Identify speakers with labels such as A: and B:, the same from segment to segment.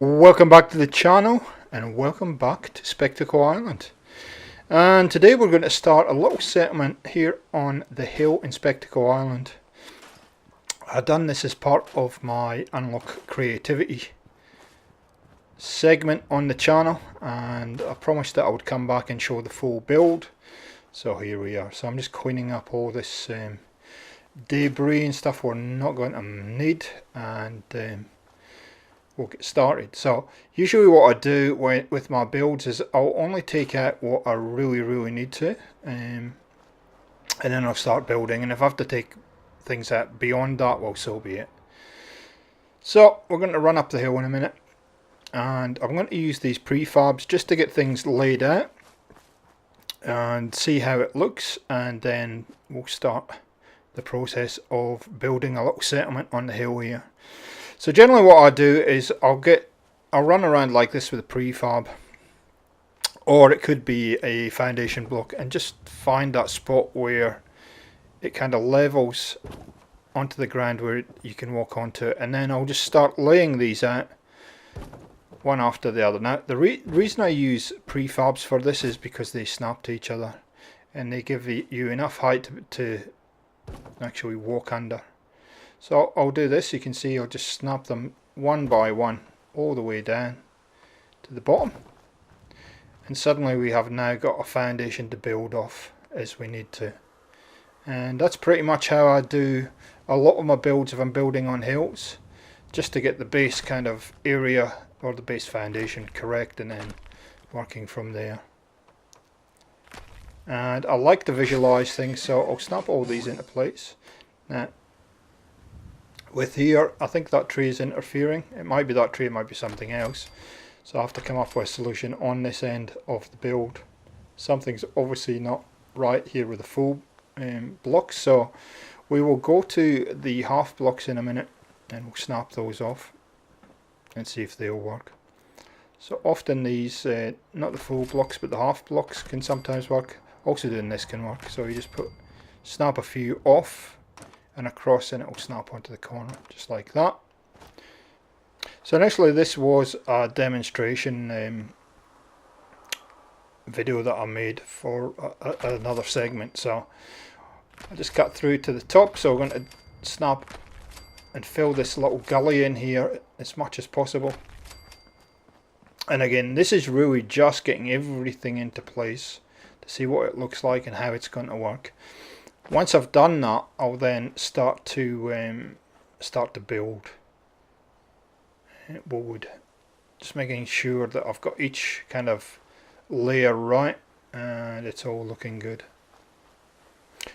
A: Welcome back to the channel and welcome back to Spectacle Island. And today we're going to start a little settlement here on the hill in Spectacle Island. I've done this as part of my Unlock Creativity segment on the channel, and I promised that I would come back and show the full build. So here we are. So I'm just cleaning up all this debris and stuff we're not going to need, and we'll get started. So usually what I do with my builds is I'll only take out what I really need to, and then I'll start building, and if I have to take things out beyond that, well, so be it. So we're going to run up the hill in a minute, and I'm going to use these prefabs just to get things laid out and see how it looks, and then we'll start the process of building a little settlement on the hill here. So generally what I do is I'll run around like this with a prefab, or it could be a foundation block, and just find that spot where it kind of levels onto the ground where you can walk onto it, and then I'll just start laying these out one after the other. Now the reason I use prefabs for this is because they snap to each other and they give you enough height to actually walk under. So I'll do this. You can see I'll just snap them one by one all the way down to the bottom, and suddenly we have now got a foundation to build off as we need to. And that's pretty much how I do a lot of my builds if I'm building on hills, just to get the base kind of area or the base foundation correct, and then working from there. And I like to visualize things, so I'll snap all these into place. Now with here, I think that tree is interfering. It might be that tree, it might be something else. So I have to come up with a solution on this end of the build. Something's obviously not right here with the full blocks. So we will go to the half blocks in a minute and we'll snap those off and see if they'll work. So often these, not the full blocks but the half blocks, can sometimes work. Also doing this can work. So you just snap a few off and across, and it will snap onto the corner just like that. So initially this was a demonstration video that I made for another segment, so I just cut through to the top. So we're going to snap and fill this little gully in here as much as possible. And again, this is really just getting everything into place to see what it looks like and how it's going to work. Once I've done that, I'll then start to build wood, just making sure that I've got each kind of layer right and it's all looking good.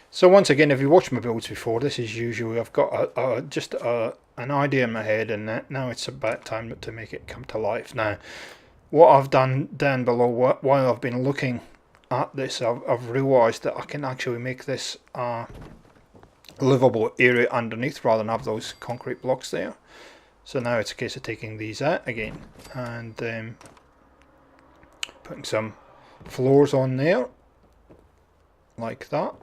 A: So once again, if you watched my builds before, this is usually I've got just an idea in my head, and now it's about time to make it come to life. Now what I've done down below while I've been looking at this, I've realised that I can actually make this a livable area underneath rather than have those concrete blocks there. So now it's a case of taking these out again and putting some floors on there like that,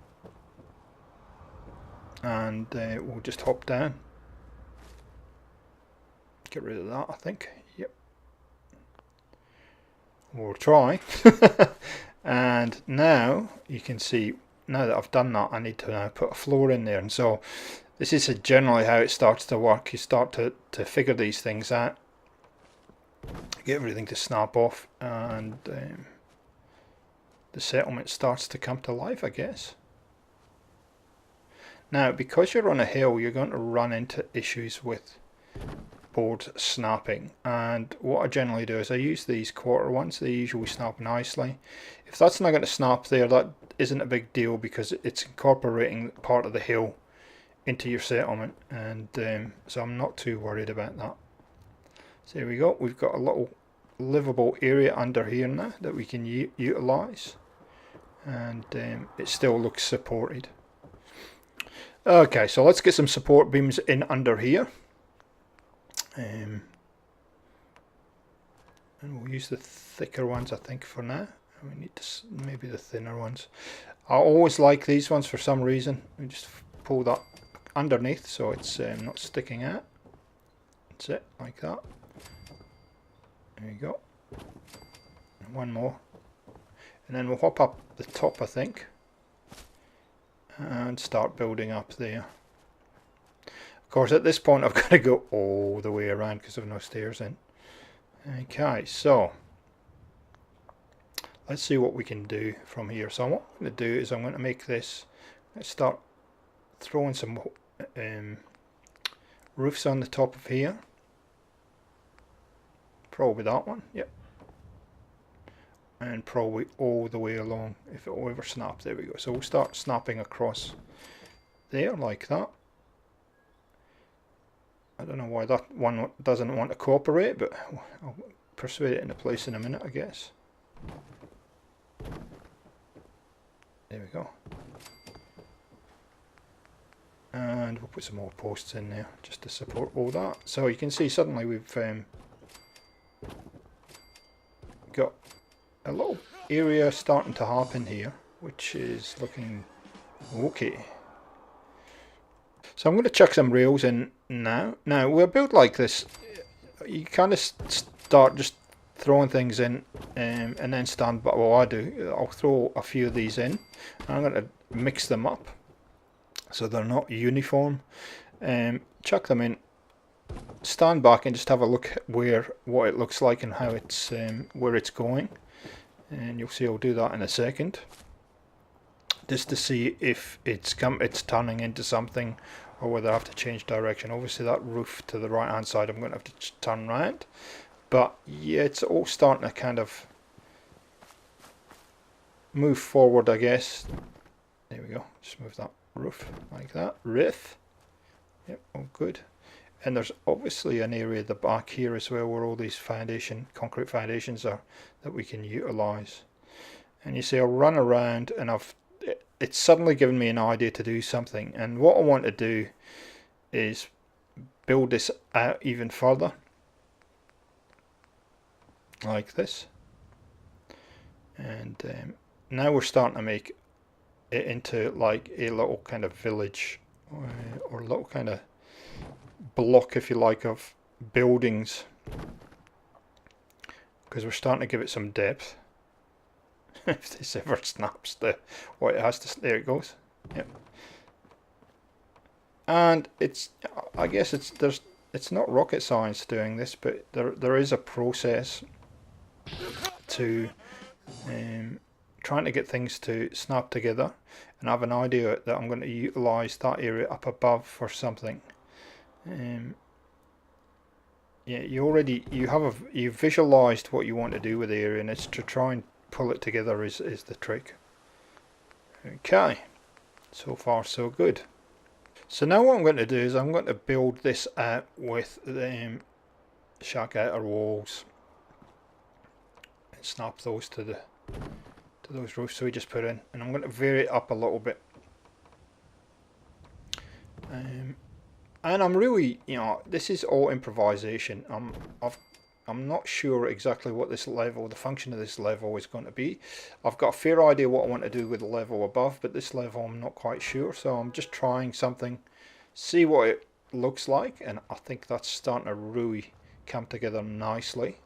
A: and we'll just hop down, get rid of that, I think. Yep, we'll try. And now you can see, now that I've done that, I need to now put a floor in there. And so this is generally how it starts to work. You start to figure these things out, get everything to snap off, and the settlement starts to come to life, I guess. Now because you're on a hill, you're going to run into issues with board snapping, and what I generally do is I use these quarter ones. They usually snap nicely. If that's not going to snap there, that isn't a big deal because it's incorporating part of the hill into your settlement, and so I'm not too worried about that. So here we go, we've got a little livable area under here now that we can utilize, and it still looks supported. Okay, so let's get some support beams in under here. And we'll use the thicker ones, I think, for now. We need to maybe the thinner ones. I always like these ones for some reason. We just pull that underneath so it's not sticking out. That's it, like that. There you go. One more. And then we'll hop up the top, I think, and start building up there. Of course, at this point I've got to go all the way around because I've no stairs in. Okay, so let's see what we can do from here. So what I'm going to do is I'm going to make this, let's start throwing some roofs on the top of here. Probably that one, yep. And probably all the way along if it will ever snap. There we go. So we'll start snapping across there like that. I don't know why that one doesn't want to cooperate, but I'll persuade it into place in a minute, I guess. There we go. And we'll put some more posts in there just to support all that. So you can see suddenly we've got a little area starting to happen here, which is looking okay. So I'm going to chuck some rails in now. Now, with a build like this, you kind of start just throwing things in and then stand by. Well, I do. I'll throw a few of these in. I'm going to mix them up so they're not uniform. Chuck them in, stand back and just have a look at what it looks like and how it's where it's going. And you'll see I'll do that in a second, just to see if it's turning into something or whether I have to change direction. Obviously that roof to the right hand side I'm going to have to turn around, but yeah, it's all starting to kind of move forward, I guess. There we go, just move that roof like that. Roof, yep, all good. And there's obviously an area at the back here as well where all these concrete foundations are that we can utilise. And you see I'll run around and it's suddenly given me an idea to do something. And what I want to do is build this out even further. Like this. And now we're starting to make it into like a little kind of village or a little kind of block, if you like, of buildings, because we're starting to give it some depth. If this ever snaps what it has to, there it goes. Yep. And I guess it's not rocket science doing this, but there is a process to trying to get things to snap together, and I have an idea that I'm going to utilize that area up above for something. Yeah, you've visualized what you want to do with the area, and it's to try and pull it together is the trick. Okay, so far so good. So now what I'm going to do is I'm going to build this out with the shack outer walls and snap those to those roofs so we just put in, and I'm going to vary it up a little bit. And I'm really, this is all improvisation. I'm not sure exactly what this level, the function of this level is going to be. I've got a fair idea what I want to do with the level above, but this level I'm not quite sure. So I'm just trying something, see what it looks like, and I think that's starting to really come together nicely.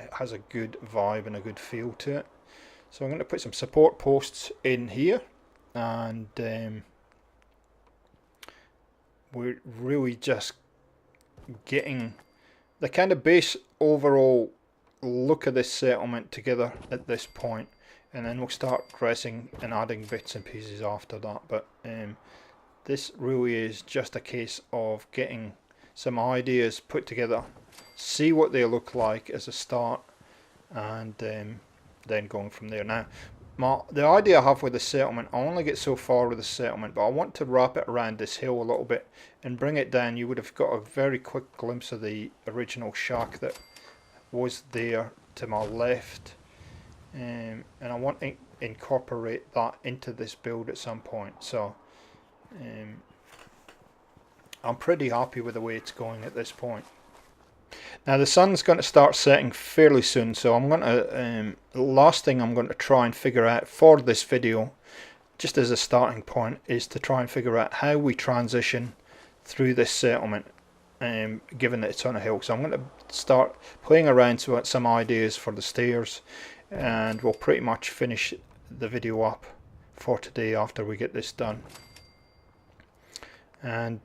A: It has a good vibe and a good feel to it. So I'm going to put some support posts in here, and we're really just getting the kind of base overall look of this settlement together at this point, and then we'll start dressing and adding bits and pieces after that. But this really is just a case of getting some ideas put together, see what they look like as a start, and then going from there. Now the idea I have with the settlement, I only get so far with the settlement, but I want to wrap it around this hill a little bit and bring it down. You would have got a very quick glimpse of the original shack that was there to my left, and I want to incorporate that into this build at some point. So I'm pretty happy with the way it's going at this point. Now the sun's going to start setting fairly soon, so I'm going to the last thing I'm going to try and figure out for this video, just as a starting point, is to try and figure out how we transition through this settlement. given that it's on a hill. So I'm going to start playing around with some ideas for the stairs, and we'll pretty much finish the video up for today after we get this done. And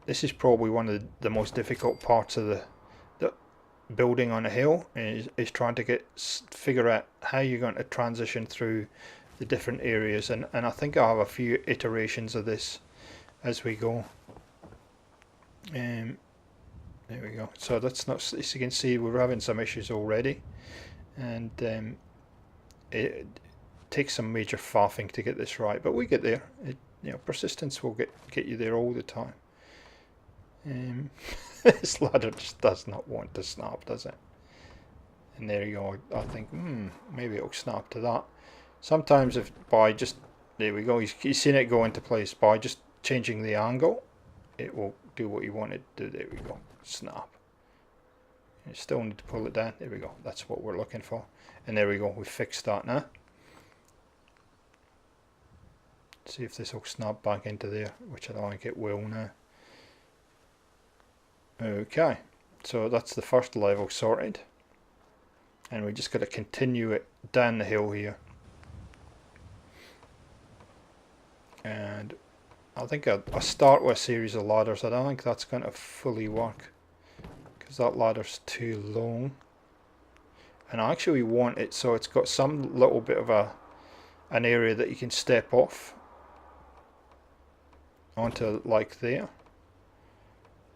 A: this is probably one of the most difficult parts of the building on a hill, is trying to figure out how you're going to transition through the different areas, and I think I have a few iterations of this as we go. There we go. So that's not, as you can see, we're having some issues already, and it takes some major faffing to get this right, but we get there. Persistence will get you there all the time. This ladder just does not want to snap, does it? And there you go. I think maybe it'll snap to that. Sometimes if by just, there we go, you've seen it go into place. By just changing the angle, it will do what you want it to do. There we go, snap. You still need to pull it down. There we go, that's what we're looking for. And there we go, we fixed that now. See if this will snap back into there, which I don't think it will now. Okay, so that's the first level sorted, and we just got to continue it down the hill here. And I think I'll start with a series of ladders. I don't think that's going to fully work because that ladder's too long, and I actually want it so it's got some little bit of an area that you can step off onto, like there.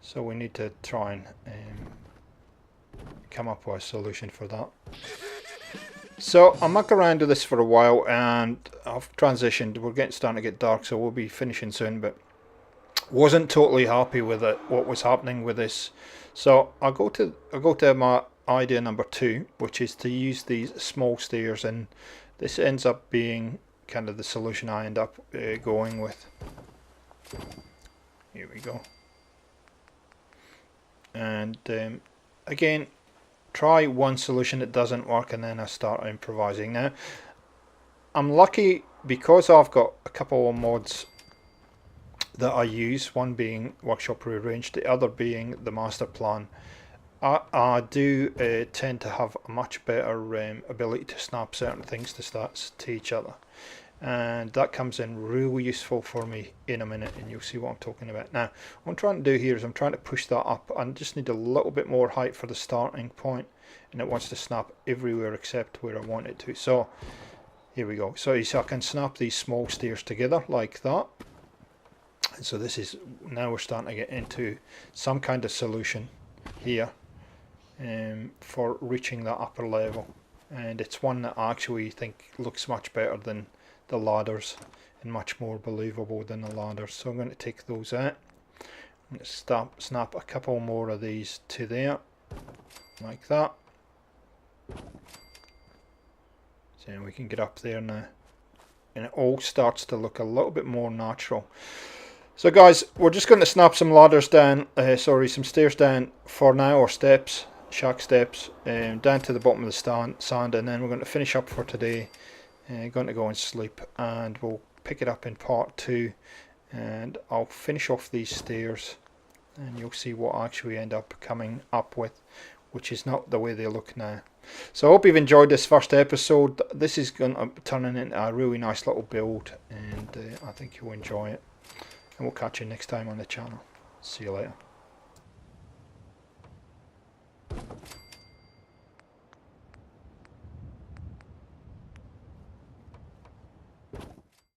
A: So we need to try and come up with a solution for that. So I'll muck around with this for a while, and I've transitioned. We're starting to get dark, so we'll be finishing soon, but wasn't totally happy with it, what was happening with this. So I'll go to my idea number 2, which is to use these small stairs, and this ends up being kind of the solution I end up going with. Here we go. And again, try one solution that doesn't work, and then I start improvising. Now I'm lucky because I've got a couple of mods that I use, one being Workshop Rearranged, the other being the Master Plan. I do tend to have a much better ability to snap certain things to each other, and that comes in really useful for me in a minute, and you'll see what I'm talking about. Now what I'm trying to do here is I'm trying to push that up. I just need a little bit more height for the starting point, and it wants to snap everywhere except where I want it to. So here we go. So I can snap these small stairs together like that, and so this is, now we're starting to get into some kind of solution here for reaching that upper level, and it's one that I actually think looks much better than the ladders and much more believable than the ladders. So I'm going to take those out. I'm going to snap a couple more of these to there, like that. So we can get up there now, and it all starts to look a little bit more natural. So guys, we're just going to snap some ladders down, some stairs down for now, or steps, shack steps, down to the bottom of the sand, and then we're going to finish up for today. Going to go and sleep, and we'll pick it up in part 2, and I'll finish off these stairs, and you'll see what I actually end up coming up with, which is not the way they look now. So I hope you've enjoyed this first episode. This is going to turn into a really nice little build, and I think you'll enjoy it, and we'll catch you next time on the channel. See you later.